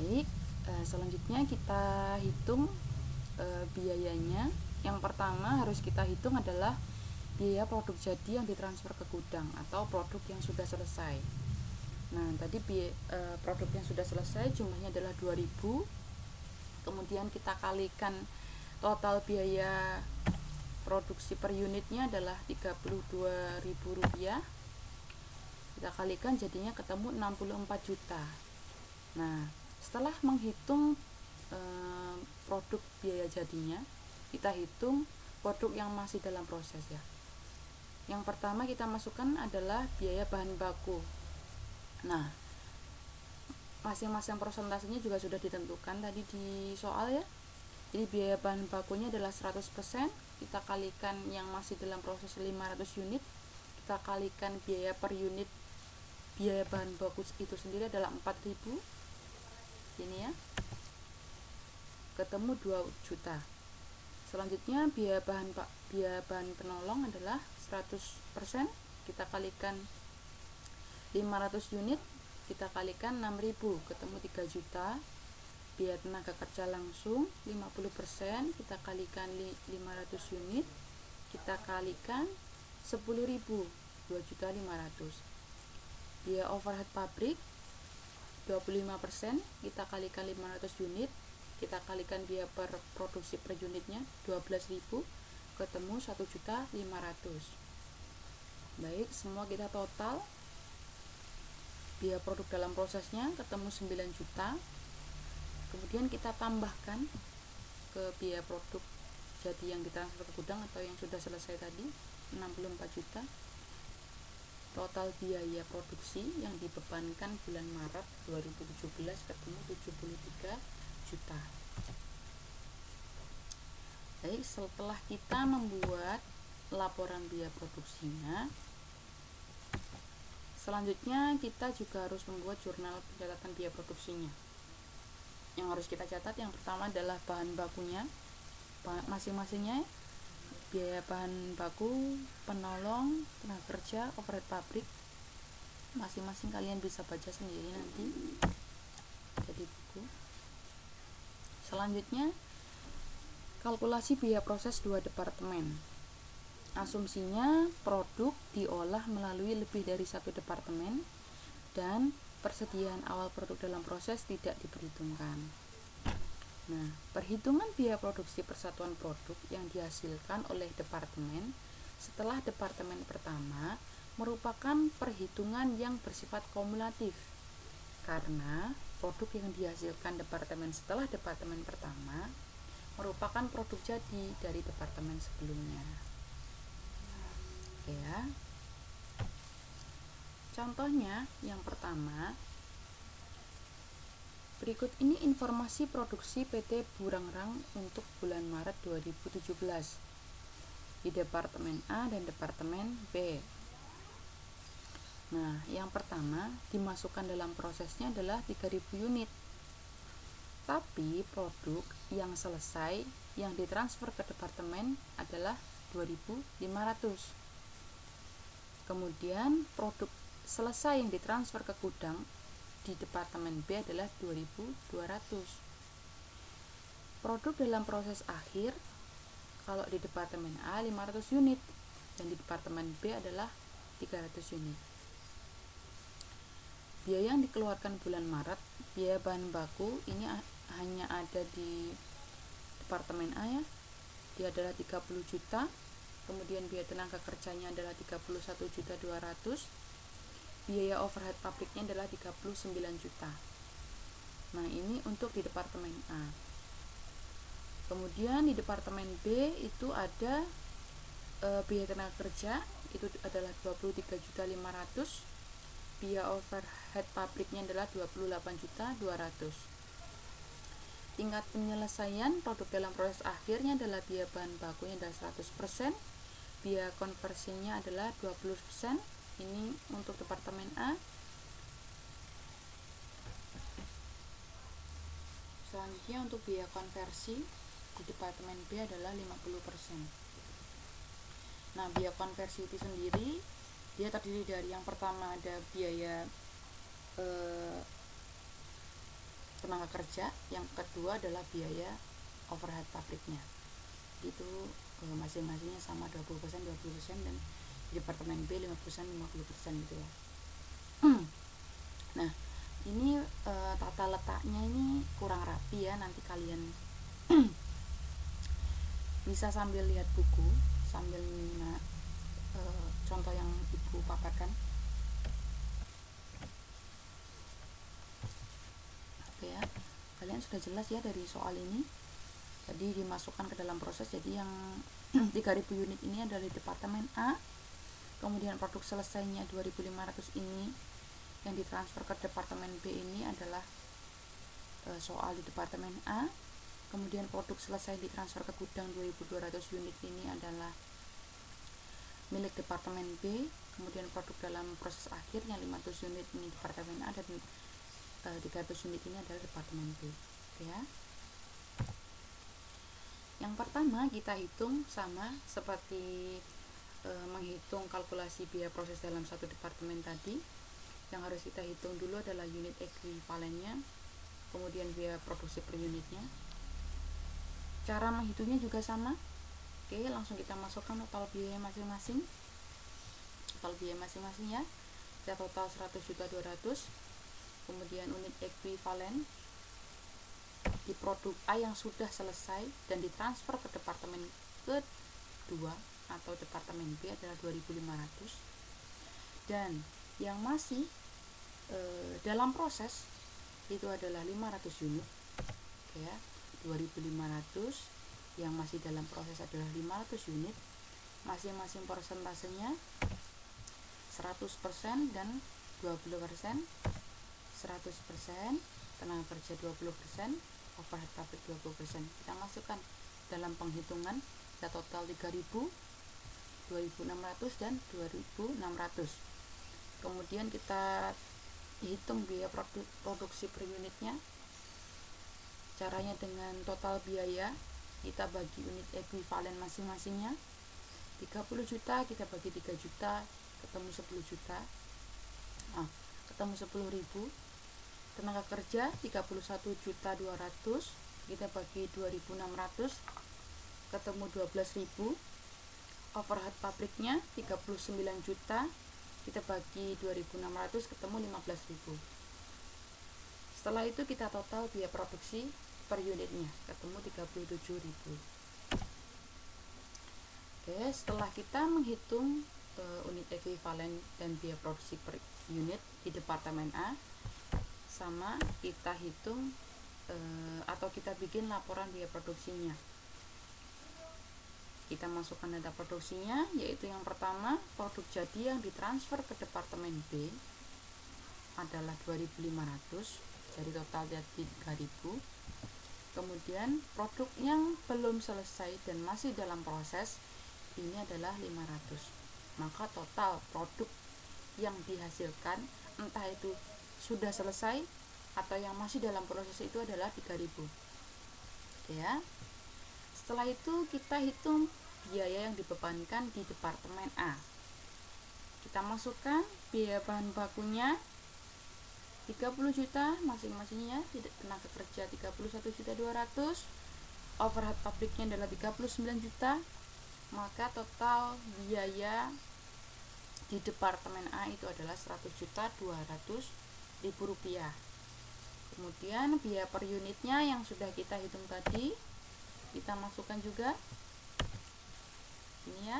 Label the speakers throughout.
Speaker 1: Baik, selanjutnya kita hitung biayanya. Yang pertama harus kita hitung adalah biaya produk jadi yang ditransfer ke gudang atau produk yang sudah selesai. Nah, tadi produk yang sudah selesai jumlahnya adalah 2000. Kemudian kita kalikan total biaya produksi per unitnya adalah Rp32.000. Kita kalikan jadinya ketemu 64 juta. Nah, setelah menghitung produk biaya jadinya, kita hitung produk yang masih dalam proses ya. Yang pertama kita masukkan adalah biaya bahan baku. Nah, masing-masing persentasenya juga sudah ditentukan tadi di soal ya. Jadi biaya bahan bakunya adalah 100%, kita kalikan yang masih dalam proses 500 unit, kita kalikan biaya per unit biaya bahan baku itu sendiri adalah 4.000. Ini ya. Ketemu 2 juta. Selanjutnya biaya bahan penolong adalah 100%, kita kalikan 500 unit, kita kalikan 6.000, ketemu 3 juta. Biaya tenaga kerja langsung 50%, kita kalikan 500 unit, kita kalikan 10.000, 2.500.000. Biaya overhead pabrik 25%, kita kalikan 500 unit, kita kalikan biaya per produksi per unitnya 12.000, ketemu 1.500.000. Baik, semua kita total biaya produk dalam prosesnya ketemu 9 juta. Kemudian kita tambahkan ke biaya produk jadi yang ditransfer ke gudang atau yang sudah selesai tadi 64 juta. Total biaya produksi yang dibebankan bulan Maret 2017 ketemu 73 juta. Baik, setelah kita membuat laporan biaya produksinya, selanjutnya kita juga harus membuat jurnal pencatatan biaya produksinya. Yang harus kita catat yang pertama adalah bahan bakunya, masing-masingnya, biaya bahan baku, penolong, tenaga kerja, overhead pabrik, masing-masing kalian bisa baca sendiri nanti jadi buku. Selanjutnya kalkulasi biaya proses 2 departemen. Asumsinya produk diolah melalui lebih dari 1 departemen dan persediaan awal produk dalam proses tidak diperhitungkan. Nah, perhitungan biaya produksi persatuan produk yang dihasilkan oleh departemen setelah departemen pertama merupakan perhitungan yang bersifat kumulatif, karena produk yang dihasilkan departemen setelah departemen pertama merupakan produk jadi dari departemen sebelumnya. Oke ya. Contohnya yang pertama, berikut ini informasi produksi PT Burangrang untuk bulan Maret 2017 di Departemen A dan Departemen B. Nah, yang pertama dimasukkan dalam prosesnya adalah 3.000 unit. Tapi produk yang selesai yang ditransfer ke departemen adalah 2.500. Kemudian produk selesai yang ditransfer ke gudang di departemen B adalah 2.200. Produk dalam proses akhir kalau di departemen A 500 unit dan di departemen B adalah 300 unit. Biaya yang dikeluarkan bulan Maret, biaya bahan baku ini hanya ada di departemen A ya. Dia adalah 30 juta. Kemudian biaya tenaga kerjanya adalah 31.200.000. Biaya overhead pabriknya adalah 39 juta. Nah, ini untuk di departemen A. Kemudian di departemen B itu ada biaya tenaga kerja itu adalah 23.500.000. Biaya overhead pabriknya adalah 28.200.000. Tingkat penyelesaian produk dalam proses akhirnya adalah biaya bahan bakunya adalah 100%, biaya konversinya adalah 20%. Ini untuk departemen A. Selanjutnya untuk biaya konversi di departemen B adalah 50%. Nah, biaya konversi itu sendiri dia terdiri dari yang pertama ada biaya tenaga kerja, yang kedua adalah biaya overhead pabriknya. Itu masing-masingnya sama 20%, 20%, dan di departemen B 50%, 50% gitu ya. Nah, ini tata letaknya ini kurang rapi ya, nanti kalian bisa sambil lihat buku, sambil contoh yang ibu paparkan. Oke ya, kalian sudah jelas ya dari soal ini. Tadi dimasukkan ke dalam proses, jadi yang 3000 unit ini adalah di departemen A, kemudian produk selesainya 2500 ini yang ditransfer ke departemen B ini adalah soal di departemen A, kemudian produk selesai ditransfer ke gudang 2200 unit ini adalah milik departemen B, kemudian produk dalam proses akhir yang 500 unit ini departemen A, dan 300 unit ini adalah departemen B. Oke ya. Yang pertama kita hitung sama seperti menghitung kalkulasi biaya proses dalam satu departemen tadi. Yang harus kita hitung dulu adalah unit ekuivalennya, kemudian biaya produksi per unitnya. Cara menghitungnya juga sama. Oke, langsung kita masukkan total biaya masing-masing. Total biaya masing-masingnya kita total 100.200.000. Kemudian unit ekuivalen di produk A yang sudah selesai dan ditransfer ke departemen kedua atau departemen B adalah 2.500, dan yang masih dalam proses itu adalah 500 unit. Oke ya, 2.500 yang masih dalam proses adalah 500 unit, masing-masing persentasenya 100% dan 20%. 100% tenaga kerja, 20% overhead pabrik, 20%. Kita masukkan dalam penghitungan, kita total 3.000, 2.600 dan 2.600. Kemudian kita hitung biaya produksi per unitnya. Caranya dengan total biaya kita bagi unit ekuivalen masing-masingnya. 30 juta kita bagi 3 juta, ketemu 10 juta. Ketemu 10.000. Tenaga kerja 31.200.000 kita bagi 2.600, ketemu 12.000. Overhead pabriknya 39 juta kita bagi 2.600, ketemu 15.000. Setelah itu kita total biaya produksi per unitnya, ketemu 37.000. Oke, setelah kita menghitung unit ekuivalen dan biaya produksi per unit di departemen A, sama kita hitung atau kita bikin laporan biaya produksinya. Kita masukkan data produksinya, yaitu yang pertama produk jadi yang ditransfer ke departemen B adalah 2.500, jadi total jadi 3.000. Kemudian produk yang belum selesai dan masih dalam proses ini adalah 500. Maka total produk yang dihasilkan, entah itu sudah selesai atau yang masih dalam proses, itu adalah 3.000. Oke ya. Setelah itu kita hitung biaya yang dibebankan di departemen A. Kita masukkan biaya bahan bakunya 30 juta masing-masingnya, tenaga kerja 31.200.000, overhead pabriknya adalah 39 juta, maka total biaya di departemen A itu adalah 100.200.000 rupiah. Kemudian biaya per unitnya yang sudah kita hitung tadi kita masukkan juga ini ya.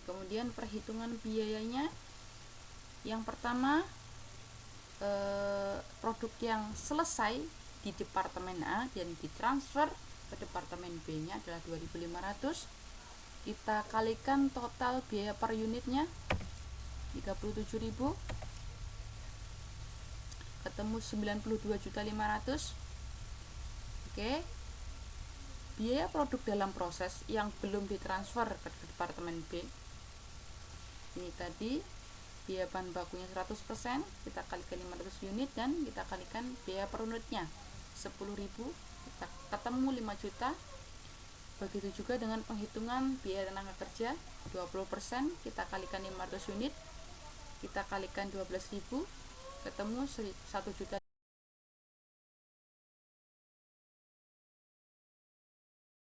Speaker 1: Kemudian perhitungan biayanya, yang pertama produk yang selesai di departemen A dan ditransfer ke departemen B nya adalah 2.500. Kita kalikan total biaya per unitnya 37.000, ketemu 92.500.000. Oke. Biaya produk dalam proses yang belum ditransfer ke departemen B ini tadi biaya bahan bakunya 100%, kita kalikan 500 unit dan kita kalikan biaya per unitnya 10.000, kita ketemu 5 juta. Begitu juga dengan penghitungan biaya tenaga kerja 20%, kita kalikan 500 unit, kita kalikan 12.000, ketemu 1 juta.